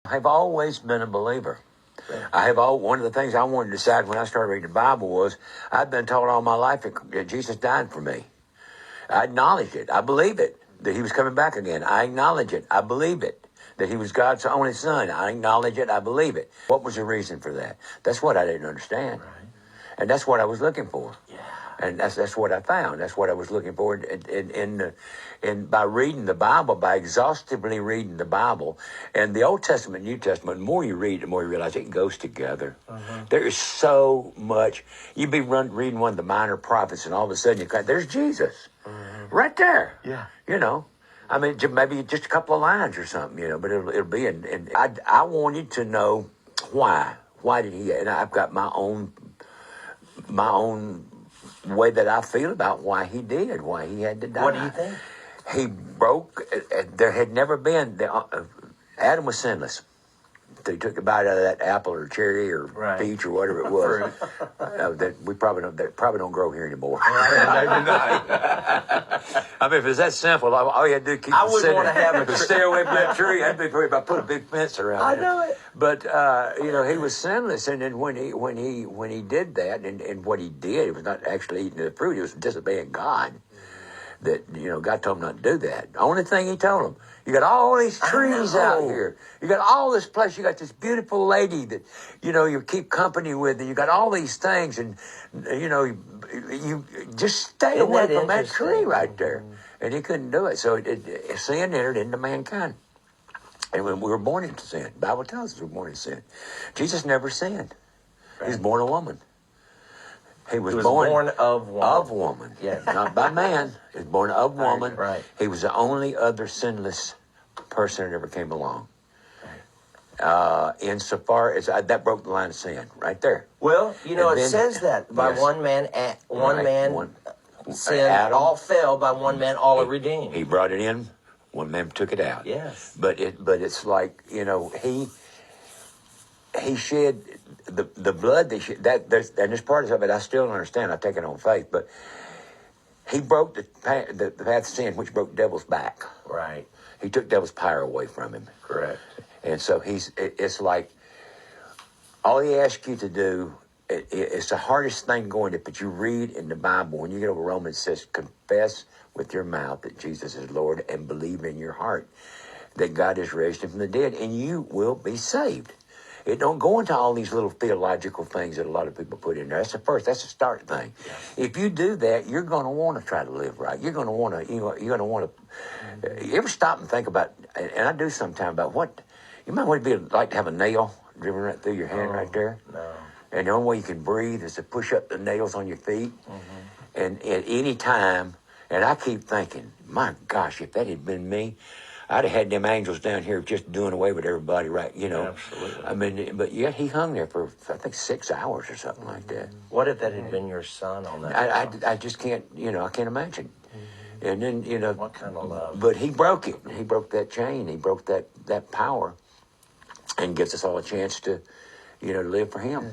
I've always been a believer. One of the things I wanted to decide when I started reading the Bible was I've been taught all my life that Jesus died for me. I acknowledge it. I believe it, that he was coming back again. I acknowledge it. I believe it, that he was God's only son. I acknowledge it. I believe it. What was the reason for that? That's what I didn't understand. Right. And that's what I was looking for. Yeah. And that's what I found. That's what I was looking for in by reading the Bible, by exhaustively reading the Bible. And the Old Testament, New Testament, the more you read, the more you realize it goes together. There is so much. You'd be reading one of the minor prophets, and all of a sudden there's Jesus. Right there. Yeah. You know. I mean, maybe just a couple of lines or something, you know, but it'll be I wanted to know why. Why did he? And I've got my own way that I feel about why he did, why he had to die. What do you think? He broke. There had never been. Adam was sinless. They took a bite out of that apple or cherry or peach or whatever it was. That we probably don't grow here anymore. Maybe not. I mean, if it's that simple, all you had to do is keep. I wouldn't want to have a stay away from that tree. I'd be worried about putting a big fence around. I know it. But you know, he was sinless, and then when he did that, and what he did, it was not actually eating the fruit; he was disobeying God. That, you know, God told him not to do that. The only thing he told him, you got all these trees out here. You got all this place. You got this beautiful lady that, you know, you keep company with. And you got all these things. And, you know, you just stay away from that tree right there. And he couldn't do it. So sin entered into mankind. And when we were born into sin, the Bible tells us we were born into sin. Jesus never sinned. He was born a woman. He was born of woman. Of woman. Yeah, not by man. He was born of woman. Right. He was the only other sinless person that ever came along. Right. Insofar as that broke the line of sin right there. Well, you know, it says that by one man, sin, Adam, all fell. By one man, all are redeemed. He brought it in. One man took it out. Yes. But it's like, you know, he shed the blood and there's parts of it I still don't understand. I take it on faith, but he broke the path of sin, which broke the devil's back. Right. He took devil's power away from him. Correct. And so it's like all he asks you to do. It's the hardest thing going to, but you read in the Bible when you get over Romans, it says, confess with your mouth that Jesus is Lord and believe in your heart that God has raised him from the dead, and you will be saved. It don't go into all these little theological things that a lot of people put in there. That's the start thing. Yes. If you do that, you're going to want to try to live right. You're going to want to, you're going to want to. You ever stop and think about, and I do sometimes, about what you might want to be like to have a nail driven right through your hand right there. No. And the only way you can breathe is to push up the nails on your feet. And at any time, and I keep thinking, my gosh, if that had been me, I'd have had them angels down here just doing away with everybody, right? You know, absolutely. I mean, but yet he hung there for I think 6 hours or something like that. What if that had been your son on that? I just can't, you know, I can't imagine. And then, you know, what kind of love? But he broke it. He broke that chain. He broke that power, and gives us all a chance to, you know, live for him.